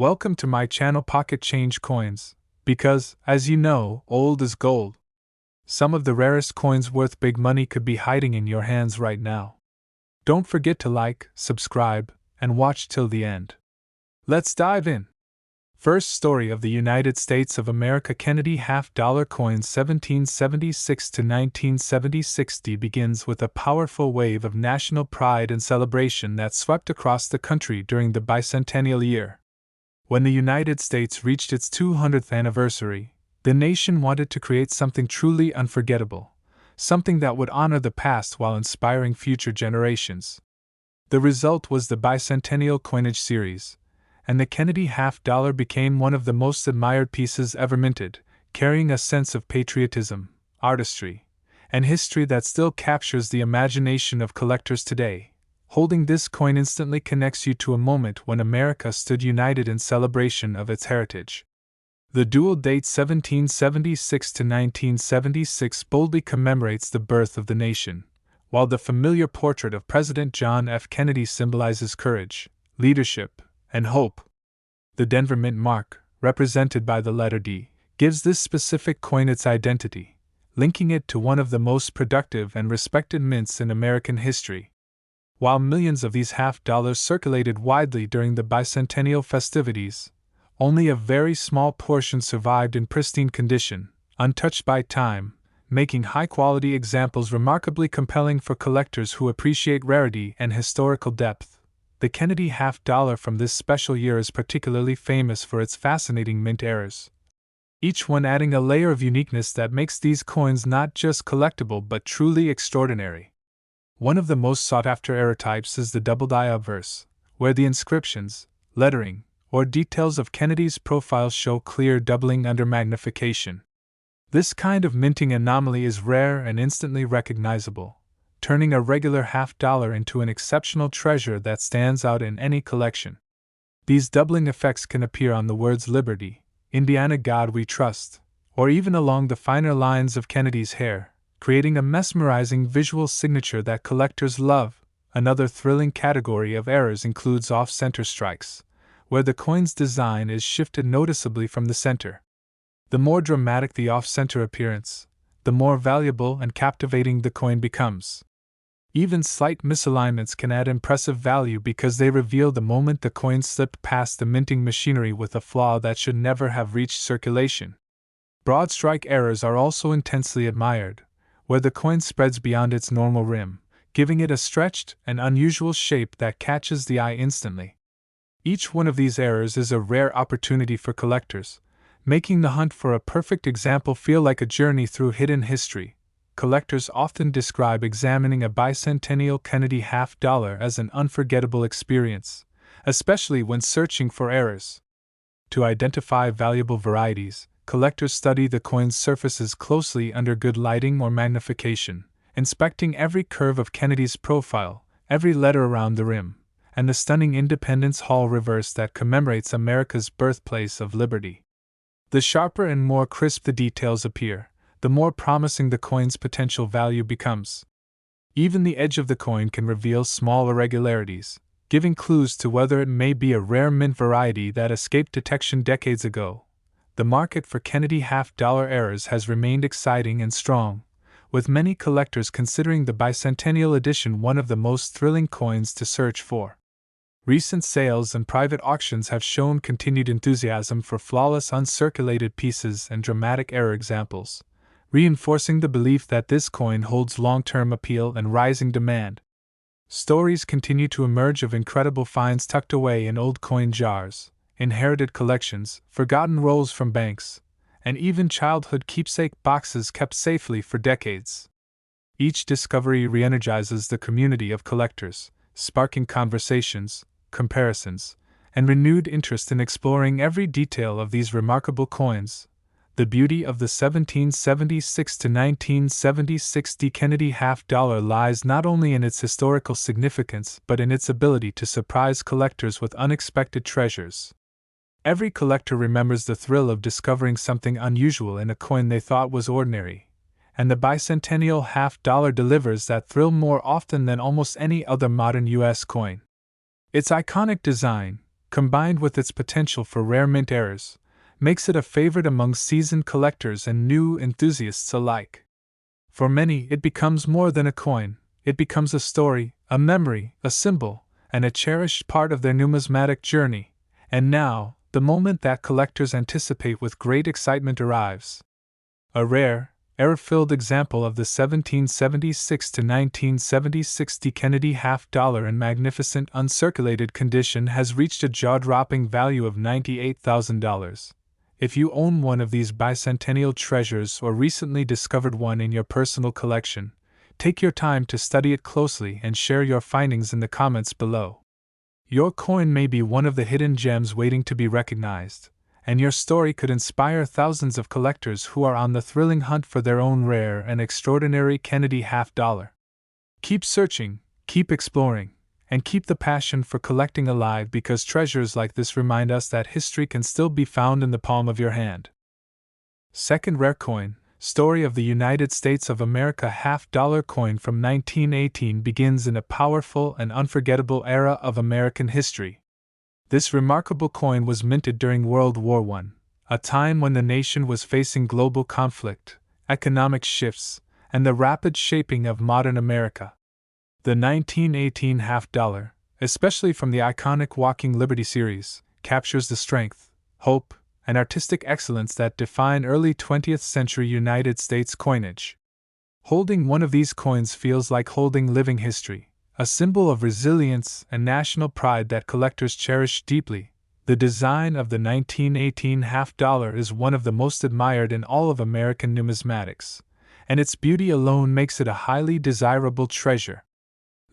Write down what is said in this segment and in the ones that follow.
Welcome to my channel Pocket Change Coins, because, as you know, old is gold. Some of the rarest coins worth big money could be hiding in your hands right now. Don't forget to like, subscribe, and watch till the end. Let's dive in. First story of the United States of America. Kennedy half-dollar coins 1776 to 1960 begins with a powerful wave of national pride and celebration that swept across the country during the bicentennial year. When the United States reached its 200th anniversary, the nation wanted to create something truly unforgettable, something that would honor the past while inspiring future generations. The result was the bicentennial coinage series, and the Kennedy half-dollar became one of the most admired pieces ever minted, carrying a sense of patriotism, artistry, and history that still captures the imagination of collectors today. Holding this coin instantly connects you to a moment when America stood united in celebration of its heritage. The dual date 1776 to 1976 boldly commemorates the birth of the nation, while the familiar portrait of President John F. Kennedy symbolizes courage, leadership, and hope. The Denver Mint mark, represented by the letter D, gives this specific coin its identity, linking it to one of the most productive and respected mints in American history. While millions of these half-dollars circulated widely during the bicentennial festivities, only a very small portion survived in pristine condition, untouched by time, making high-quality examples remarkably compelling for collectors who appreciate rarity and historical depth. The Kennedy half-dollar from this special year is particularly famous for its fascinating mint errors, each one adding a layer of uniqueness that makes these coins not just collectible but truly extraordinary. One of the most sought-after error types is the double-die obverse, where the inscriptions, lettering, or details of Kennedy's profile show clear doubling under magnification. This kind of minting anomaly is rare and instantly recognizable, turning a regular half-dollar into an exceptional treasure that stands out in any collection. These doubling effects can appear on the words Liberty, Indiana God We Trust, or even along the finer lines of Kennedy's hair, creating a mesmerizing visual signature that collectors love. Another thrilling category of errors includes off-center strikes, where the coin's design is shifted noticeably from the center. The more dramatic the off-center appearance, the more valuable and captivating the coin becomes. Even slight misalignments can add impressive value because they reveal the moment the coin slipped past the minting machinery with a flaw that should never have reached circulation. Broad strike errors are also intensely admired, where the coin spreads beyond its normal rim, giving it a stretched and unusual shape that catches the eye instantly. Each one of these errors is a rare opportunity for collectors, making the hunt for a perfect example feel like a journey through hidden history. Collectors often describe examining a bicentennial Kennedy half-dollar as an unforgettable experience, especially when searching for errors. To identify valuable varieties, collectors study the coin's surfaces closely under good lighting or magnification, inspecting every curve of Kennedy's profile, every letter around the rim, and the stunning Independence Hall reverse that commemorates America's birthplace of liberty. The sharper and more crisp the details appear, the more promising the coin's potential value becomes. Even the edge of the coin can reveal small irregularities, giving clues to whether it may be a rare mint variety that escaped detection decades ago. The market for Kennedy half-dollar errors has remained exciting and strong, with many collectors considering the bicentennial edition one of the most thrilling coins to search for. Recent sales and private auctions have shown continued enthusiasm for flawless uncirculated pieces and dramatic error examples, reinforcing the belief that this coin holds long-term appeal and rising demand. Stories continue to emerge of incredible finds tucked away in old coin jars, inherited collections, forgotten rolls from banks, and even childhood keepsake boxes kept safely for decades. Each discovery re-energizes the community of collectors, sparking conversations, comparisons, and renewed interest in exploring every detail of these remarkable coins. The beauty of the 1776 to 1976 Kennedy half-dollar lies not only in its historical significance but in its ability to surprise collectors with unexpected treasures. Every collector remembers the thrill of discovering something unusual in a coin they thought was ordinary, and the bicentennial half-dollar delivers that thrill more often than almost any other modern U.S. coin. Its iconic design, combined with its potential for rare mint errors, makes it a favorite among seasoned collectors and new enthusiasts alike. For many, it becomes more than a coin, it becomes a story, a memory, a symbol, and a cherished part of their numismatic journey. And now, the moment that collectors anticipate with great excitement arrives. A rare, error-filled example of the 1776 to 1976 D. Kennedy half-dollar in magnificent uncirculated condition has reached a jaw-dropping value of $98,000. If you own one of these bicentennial treasures or recently discovered one in your personal collection, take your time to study it closely and share your findings in the comments below. Your coin may be one of the hidden gems waiting to be recognized, and your story could inspire thousands of collectors who are on the thrilling hunt for their own rare and extraordinary Kennedy half-dollar. Keep searching, keep exploring, and keep the passion for collecting alive, because treasures like this remind us that history can still be found in the palm of your hand. Second rare coin, story of the United States of America half-dollar coin from 1918 begins in a powerful and unforgettable era of American history. This remarkable coin was minted during World War I, a time when the nation was facing global conflict, economic shifts, and the rapid shaping of modern America. The 1918 half-dollar, especially from the iconic Walking Liberty series, captures the strength, hope, and artistic excellence that define early 20th century United States coinage. Holding one of these coins feels like holding living history, a symbol of resilience and national pride that collectors cherish deeply. The design of the 1918 half-dollar is one of the most admired in all of American numismatics, and its beauty alone makes it a highly desirable treasure.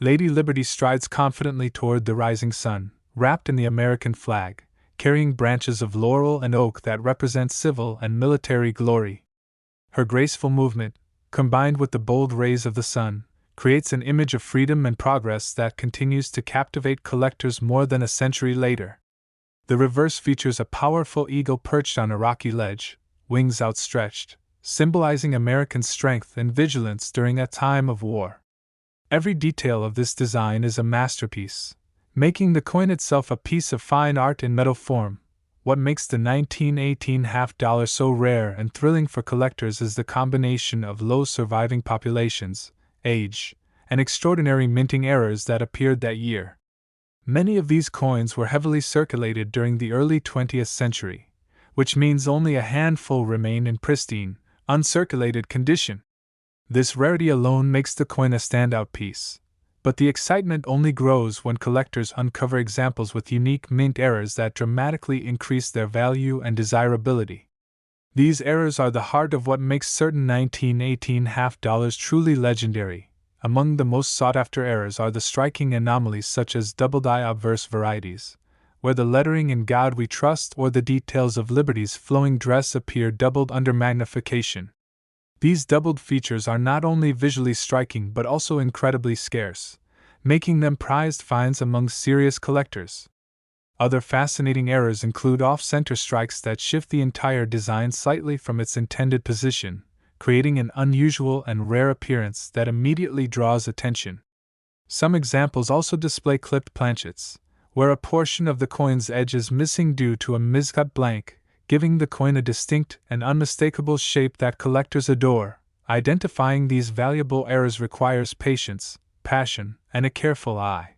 Lady Liberty strides confidently toward the rising sun, wrapped in the American flag, carrying branches of laurel and oak that represent civil and military glory. Her graceful movement, combined with the bold rays of the sun, creates an image of freedom and progress that continues to captivate collectors more than a century later. The reverse features a powerful eagle perched on a rocky ledge, wings outstretched, symbolizing American strength and vigilance during a time of war. Every detail of this design is a masterpiece, making the coin itself a piece of fine art in metal form. What makes the 1918 half-dollar so rare and thrilling for collectors is the combination of low surviving populations, age, and extraordinary minting errors that appeared that year. Many of these coins were heavily circulated during the early 20th century, which means only a handful remain in pristine, uncirculated condition. This rarity alone makes the coin a standout piece, but the excitement only grows when collectors uncover examples with unique mint errors that dramatically increase their value and desirability. These errors are the heart of what makes certain 1918 half-dollars truly legendary. Among the most sought-after errors are the striking anomalies such as double-die obverse varieties, where the lettering "In God We Trust" or the details of Liberty's flowing dress appear doubled under magnification. These doubled features are not only visually striking but also incredibly scarce, making them prized finds among serious collectors. Other fascinating errors include off-center strikes that shift the entire design slightly from its intended position, creating an unusual and rare appearance that immediately draws attention. Some examples also display clipped planchets, where a portion of the coin's edge is missing due to a miscut blank, giving the coin a distinct and unmistakable shape that collectors adore. Identifying these valuable errors requires patience, passion, and a careful eye.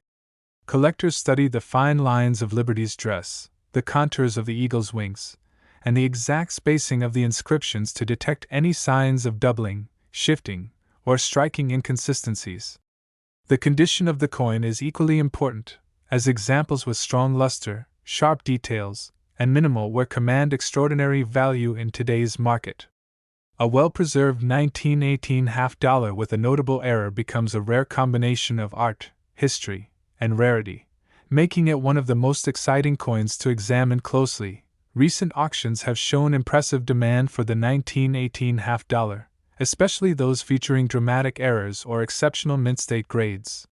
Collectors study the fine lines of Liberty's dress, the contours of the eagle's wings, and the exact spacing of the inscriptions to detect any signs of doubling, shifting, or striking inconsistencies. The condition of the coin is equally important, as examples with strong luster, sharp details, and minimal wear command extraordinary value in today's market. A well-preserved 1918 half-dollar with a notable error becomes a rare combination of art, history, and rarity, making it one of the most exciting coins to examine closely. Recent auctions have shown impressive demand for the 1918 half-dollar, especially those featuring dramatic errors or exceptional mint state grades.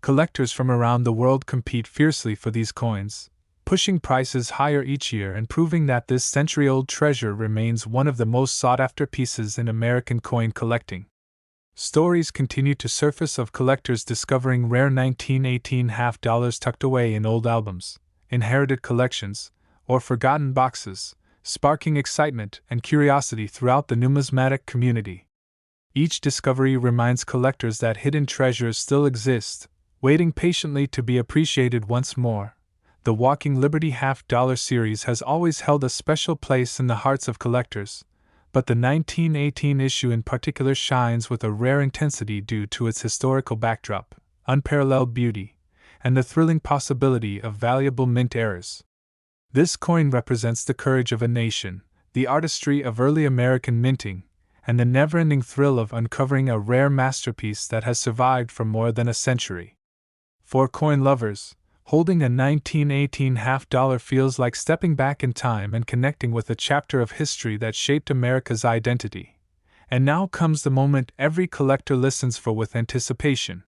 Collectors from around the world compete fiercely for these coins, pushing prices higher each year and proving that this century-old treasure remains one of the most sought-after pieces in American coin collecting. Stories continue to surface of collectors discovering rare 1918 half-dollars tucked away in old albums, inherited collections, or forgotten boxes, sparking excitement and curiosity throughout the numismatic community. Each discovery reminds collectors that hidden treasures still exist, waiting patiently to be appreciated once more. The Walking Liberty half-dollar series has always held a special place in the hearts of collectors, but the 1918 issue in particular shines with a rare intensity due to its historical backdrop, unparalleled beauty, and the thrilling possibility of valuable mint errors. This coin represents the courage of a nation, the artistry of early American minting, and the never-ending thrill of uncovering a rare masterpiece that has survived for more than a century. For coin lovers, holding a 1918 half-dollar feels like stepping back in time and connecting with a chapter of history that shaped America's identity. And now comes the moment every collector listens for with anticipation.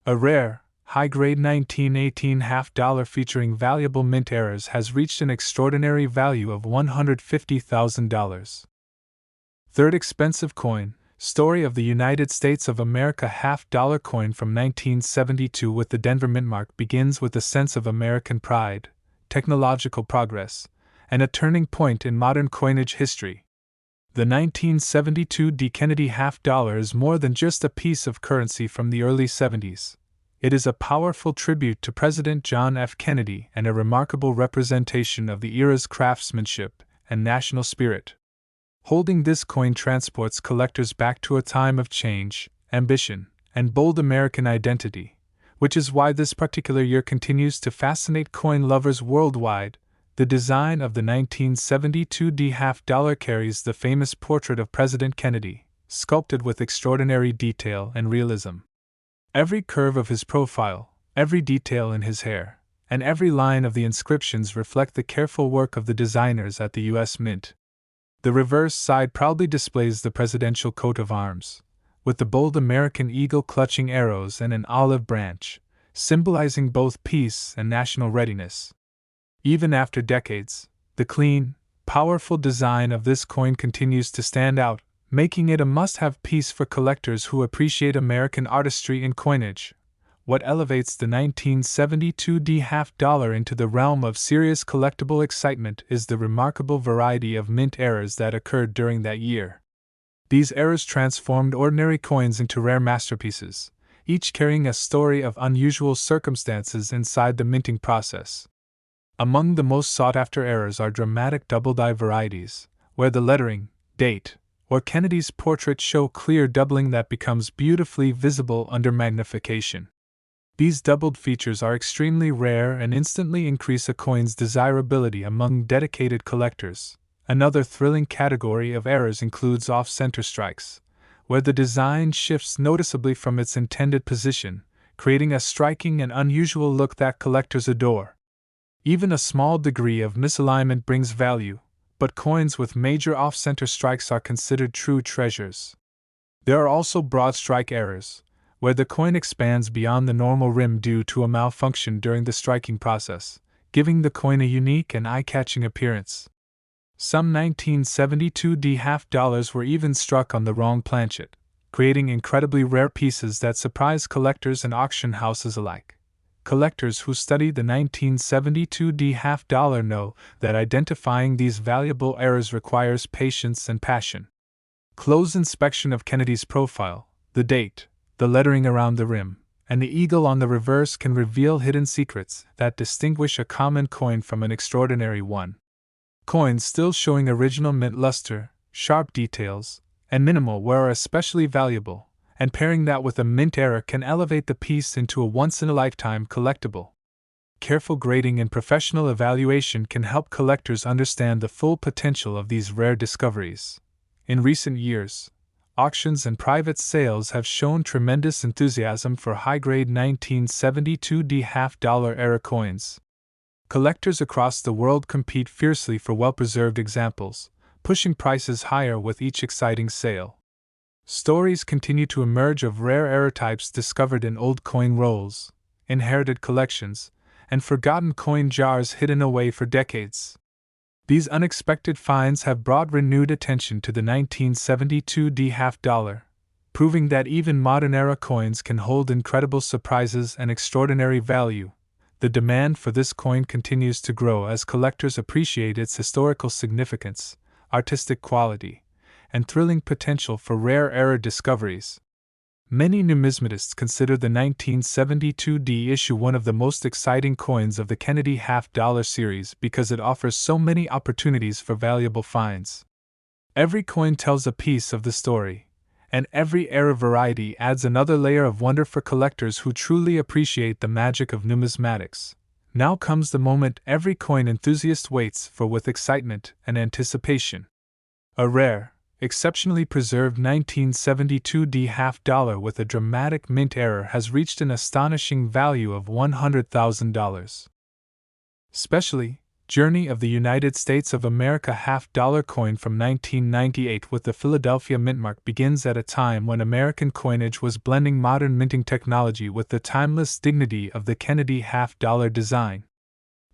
A rare, high-grade 1918 half-dollar featuring valuable mint errors has reached an extraordinary value of $150,000. Third expensive coin, Story of the United States of America half-dollar coin from 1972 with the Denver Mint mark begins with a sense of American pride, technological progress, and a turning point in modern coinage history. The 1972 D. Kennedy half-dollar is more than just a piece of currency from the early 70s. It is a powerful tribute to President John F. Kennedy and a remarkable representation of the era's craftsmanship and national spirit. Holding this coin transports collectors back to a time of change, ambition, and bold American identity, which is why this particular year continues to fascinate coin lovers worldwide. The design of the 1972 D half-dollar carries the famous portrait of President Kennedy, sculpted with extraordinary detail and realism. Every curve of his profile, every detail in his hair, and every line of the inscriptions reflect the careful work of the designers at the U.S. Mint. The reverse side proudly displays the presidential coat of arms, with the bold American eagle clutching arrows and an olive branch, symbolizing both peace and national readiness. Even after decades, the clean, powerful design of this coin continues to stand out, making it a must-have piece for collectors who appreciate American artistry in coinage. What elevates the 1972 D half-dollar into the realm of serious collectible excitement is the remarkable variety of mint errors that occurred during that year. These errors transformed ordinary coins into rare masterpieces, each carrying a story of unusual circumstances inside the minting process. Among the most sought-after errors are dramatic double-die varieties, where the lettering, date, or Kennedy's portrait show clear doubling that becomes beautifully visible under magnification. These doubled features are extremely rare and instantly increase a coin's desirability among dedicated collectors. Another thrilling category of errors includes off-center strikes, where the design shifts noticeably from its intended position, creating a striking and unusual look that collectors adore. Even a small degree of misalignment brings value, but coins with major off-center strikes are considered true treasures. There are also broad strike errors, where the coin expands beyond the normal rim due to a malfunction during the striking process, giving the coin a unique and eye-catching appearance. Some 1972 D half-dollars were even struck on the wrong planchet, creating incredibly rare pieces that surprise collectors and auction houses alike. Collectors who study the 1972 D half-dollar know that identifying these valuable errors requires patience and passion. Close inspection of Kennedy's profile, the date, the lettering around the rim, and the eagle on the reverse can reveal hidden secrets that distinguish a common coin from an extraordinary one. Coins still showing original mint luster, sharp details, and minimal wear are especially valuable, and pairing that with a mint error can elevate the piece into a once-in-a-lifetime collectible. Careful grading and professional evaluation can help collectors understand the full potential of these rare discoveries. In recent years, auctions and private sales have shown tremendous enthusiasm for high-grade 1972 D half-dollar era coins. Collectors across the world compete fiercely for well-preserved examples, pushing prices higher with each exciting sale. Stories continue to emerge of rare error types discovered in old coin rolls, inherited collections, and forgotten coin jars hidden away for decades. These unexpected finds have brought renewed attention to the 1972 D half-dollar, proving that even modern-era coins can hold incredible surprises and extraordinary value. The demand for this coin continues to grow as collectors appreciate its historical significance, artistic quality, and thrilling potential for rare era discoveries. Many numismatists consider the 1972D issue one of the most exciting coins of the Kennedy half-dollar series because it offers so many opportunities for valuable finds. Every coin tells a piece of the story, and every era variety adds another layer of wonder for collectors who truly appreciate the magic of numismatics. Now comes the moment every coin enthusiast waits for with excitement and anticipation. A rare, exceptionally preserved 1972D half-dollar with a dramatic mint error has reached an astonishing value of $100,000. Specially, Journey of the United States of America half-dollar coin from 1998 with the Philadelphia mint mark begins at a time when American coinage was blending modern minting technology with the timeless dignity of the Kennedy half-dollar design.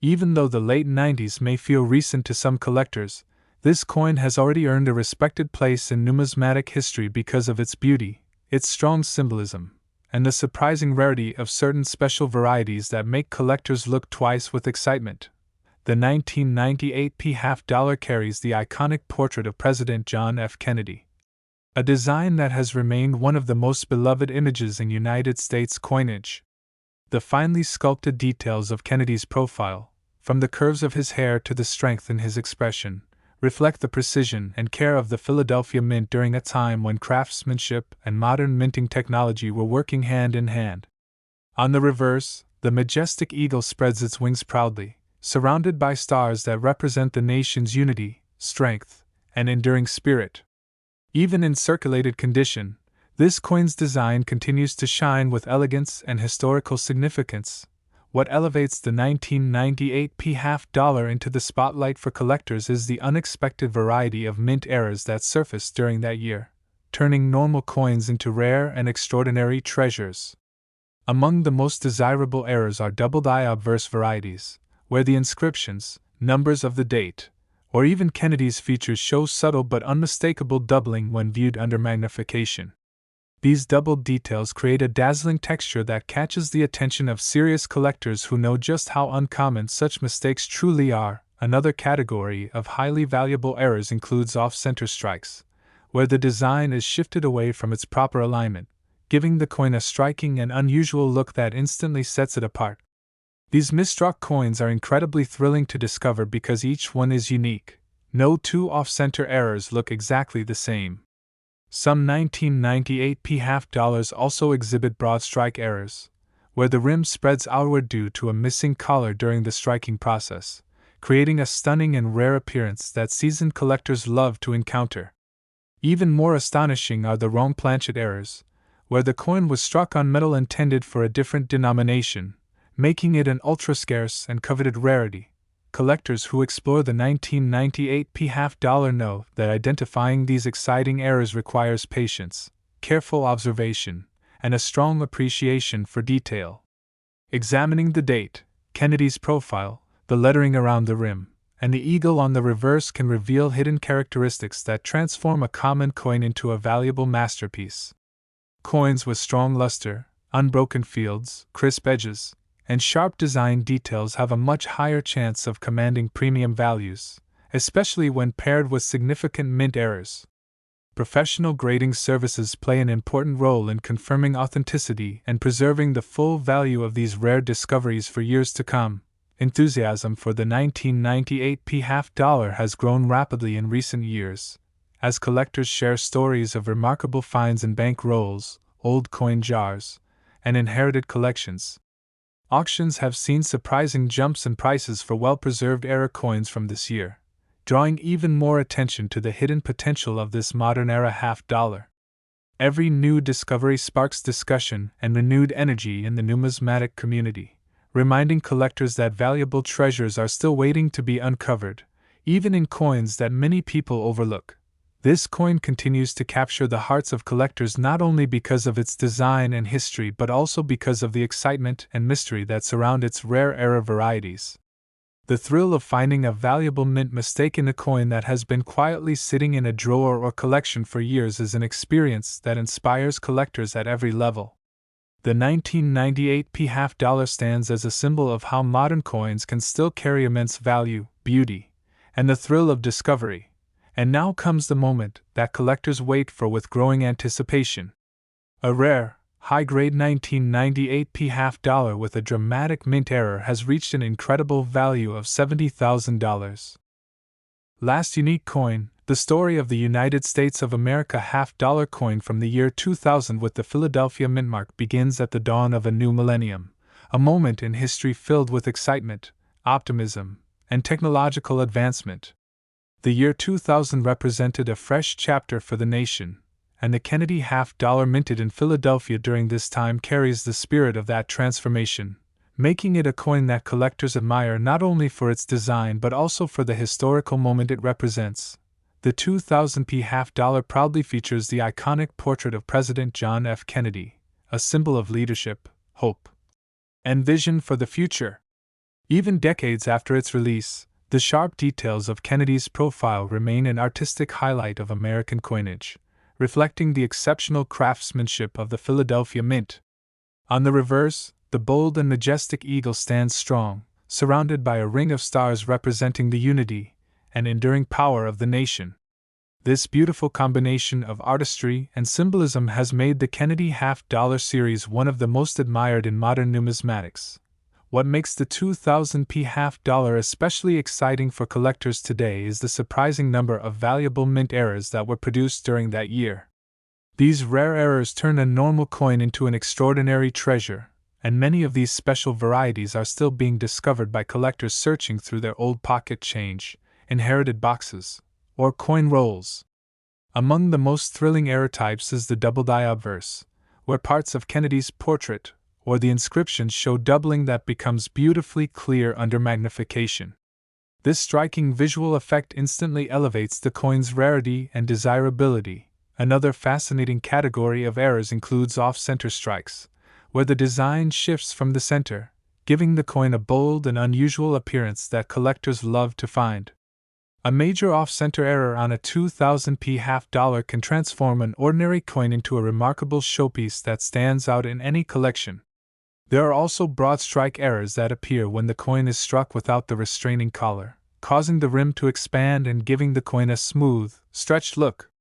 Even though the late 90s may feel recent to some collectors, this coin has already earned a respected place in numismatic history because of its beauty, its strong symbolism, and the surprising rarity of certain special varieties that make collectors look twice with excitement. The 1998 half-dollar carries the iconic portrait of President John F. Kennedy, a design that has remained one of the most beloved images in United States coinage. The finely sculpted details of Kennedy's profile, from the curves of his hair to the strength in his expression, reflect the precision and care of the Philadelphia Mint during a time when craftsmanship and modern minting technology were working hand in hand. On the reverse, the majestic eagle spreads its wings proudly, surrounded by stars that represent the nation's unity, strength, and enduring spirit. Even in circulated condition, this coin's design continues to shine with elegance and historical significance. What elevates the 1998 half-dollar into the spotlight for collectors is the unexpected variety of mint errors that surfaced during that year, turning normal coins into rare and extraordinary treasures. Among the most desirable errors are double-die obverse varieties, where the inscriptions, numbers of the date, or even Kennedy's features show subtle but unmistakable doubling when viewed under magnification. These doubled details create a dazzling texture that catches the attention of serious collectors who know just how uncommon such mistakes truly are. Another category of highly valuable errors includes off-center strikes, where the design is shifted away from its proper alignment, giving the coin a striking and unusual look that instantly sets it apart. These misstruck coins are incredibly thrilling to discover because each one is unique. No two off-center errors look exactly the same. Some 1998 half-dollars also exhibit broad strike errors, where the rim spreads outward due to a missing collar during the striking process, creating a stunning and rare appearance that seasoned collectors love to encounter. Even more astonishing are the wrong planchet errors, where the coin was struck on metal intended for a different denomination, making it an ultra-scarce and coveted rarity. Collectors who explore the 1998 half-dollar know that identifying these exciting errors requires patience, careful observation, and a strong appreciation for detail. Examining the date, Kennedy's profile, the lettering around the rim, and the eagle on the reverse can reveal hidden characteristics that transform a common coin into a valuable masterpiece. Coins with strong luster, unbroken fields, crisp edges, and sharp design details have a much higher chance of commanding premium values, especially when paired with significant mint errors. Professional grading services play an important role in confirming authenticity and preserving the full value of these rare discoveries for years to come. Enthusiasm for the 1998 half-dollar has grown rapidly in recent years, as collectors share stories of remarkable finds in bank rolls, old coin jars, and inherited collections. Auctions have seen surprising jumps in prices for well-preserved era coins from this year, drawing even more attention to the hidden potential of this modern-era half-dollar. Every new discovery sparks discussion and renewed energy in the numismatic community, reminding collectors that valuable treasures are still waiting to be uncovered, even in coins that many people overlook. This coin continues to capture the hearts of collectors not only because of its design and history but also because of the excitement and mystery that surround its rare era varieties. The thrill of finding a valuable mint mistake in a coin that has been quietly sitting in a drawer or collection for years is an experience that inspires collectors at every level. The 1998p half dollar stands as a symbol of how modern coins can still carry immense value, beauty, and the thrill of discovery. And now comes the moment that collectors wait for with growing anticipation. A rare, high-grade 1998p half dollar with a dramatic mint error has reached an incredible value of $70,000. Last unique coin, the story of the United States of America half-dollar coin from the year 2000 with the Philadelphia mint mark begins at the dawn of a new millennium, a moment in history filled with excitement, optimism, and technological advancement. The year 2000 represented a fresh chapter for the nation, and the Kennedy half-dollar minted in Philadelphia during this time carries the spirit of that transformation, making it a coin that collectors admire not only for its design but also for the historical moment it represents. The 2000p half-dollar proudly features the iconic portrait of President John F. Kennedy, a symbol of leadership, hope, and vision for the future. Even decades after its release, the sharp details of Kennedy's profile remain an artistic highlight of American coinage, reflecting the exceptional craftsmanship of the Philadelphia Mint. On the reverse, the bold and majestic eagle stands strong, surrounded by a ring of stars representing the unity and enduring power of the nation. This beautiful combination of artistry and symbolism has made the Kennedy half-dollar series one of the most admired in modern numismatics. What makes the 2000p half-dollar especially exciting for collectors today is the surprising number of valuable mint errors that were produced during that year. These rare errors turn a normal coin into an extraordinary treasure, and many of these special varieties are still being discovered by collectors searching through their old pocket change, inherited boxes, or coin rolls. Among the most thrilling error types is the double-die obverse, where parts of Kennedy's portrait or the inscription show doubling that becomes beautifully clear under magnification. This striking visual effect instantly elevates the coin's rarity and desirability. Another fascinating category of errors includes off-center strikes, where the design shifts from the center, giving the coin a bold and unusual appearance that collectors love to find. A major off-center error on a 2000p half-dollar can transform an ordinary coin into a remarkable showpiece that stands out in any collection. There are also broad strike errors that appear when the coin is struck without the restraining collar, causing the rim to expand and giving the coin a smooth, stretched look.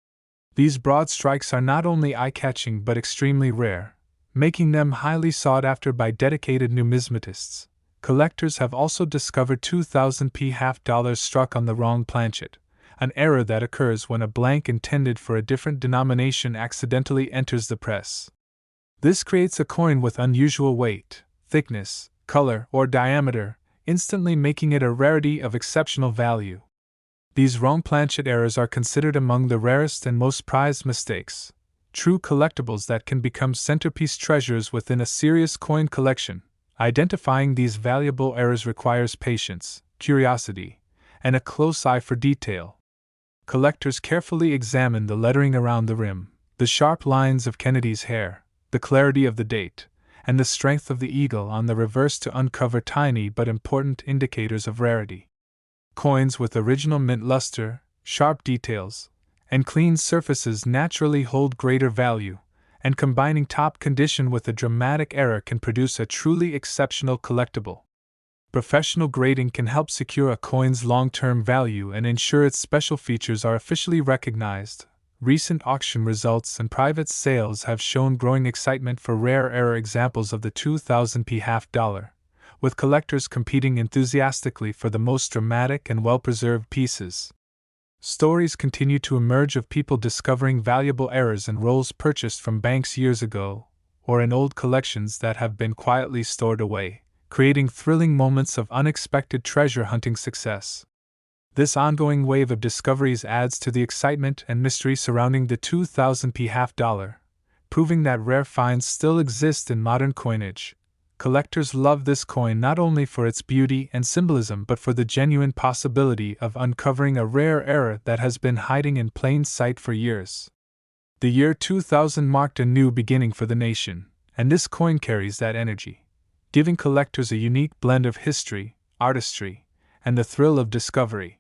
These broad strikes are not only eye-catching but extremely rare, making them highly sought after by dedicated numismatists. Collectors have also discovered 2000p half-dollars struck on the wrong planchet, an error that occurs when a blank intended for a different denomination accidentally enters the press. This creates a coin with unusual weight, thickness, color, or diameter, instantly making it a rarity of exceptional value. These wrong planchet errors are considered among the rarest and most prized mistakes, true collectibles that can become centerpiece treasures within a serious coin collection. Identifying these valuable errors requires patience, curiosity, and a close eye for detail. Collectors carefully examine the lettering around the rim, the sharp lines of Kennedy's hair, the clarity of the date, and the strength of the eagle on the reverse to uncover tiny but important indicators of rarity. Coins with original mint luster, sharp details, and clean surfaces naturally hold greater value, and combining top condition with a dramatic error can produce a truly exceptional collectible. Professional grading can help secure a coin's long-term value and ensure its special features are officially recognized. Recent auction results and private sales have shown growing excitement for rare error examples of the 2000p half-dollar, with collectors competing enthusiastically for the most dramatic and well-preserved pieces. Stories continue to emerge of people discovering valuable errors in rolls purchased from banks years ago, or in old collections that have been quietly stored away, creating thrilling moments of unexpected treasure hunting success. This ongoing wave of discoveries adds to the excitement and mystery surrounding the 2000p half-dollar, proving that rare finds still exist in modern coinage. Collectors love this coin not only for its beauty and symbolism but for the genuine possibility of uncovering a rare error that has been hiding in plain sight for years. The year 2000 marked a new beginning for the nation, and this coin carries that energy, giving collectors a unique blend of history, artistry, and the thrill of discovery.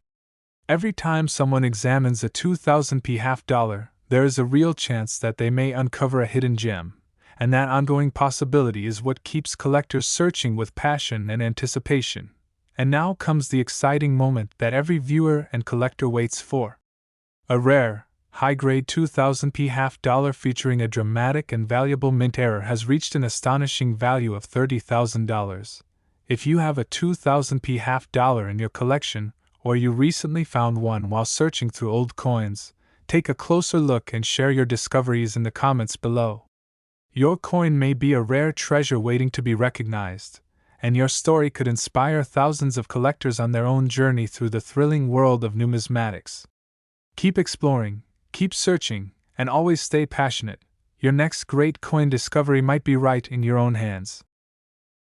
Every time someone examines a 2000p half-dollar, there is a real chance that they may uncover a hidden gem, And that ongoing possibility is what keeps collectors searching with passion and anticipation. And now comes the exciting moment that every viewer and collector waits for. A rare, high-grade 2000p half-dollar featuring a dramatic and valuable mint error has reached an astonishing value of $30,000. If you have a 2000p half-dollar in your collection, or you recently found one while searching through old coins, take a closer look and share your discoveries in the comments below. Your coin may be a rare treasure waiting to be recognized, and your story could inspire thousands of collectors on their own journey through the thrilling world of numismatics. Keep exploring, keep searching, and always stay passionate. Your next great coin discovery might be right in your own hands.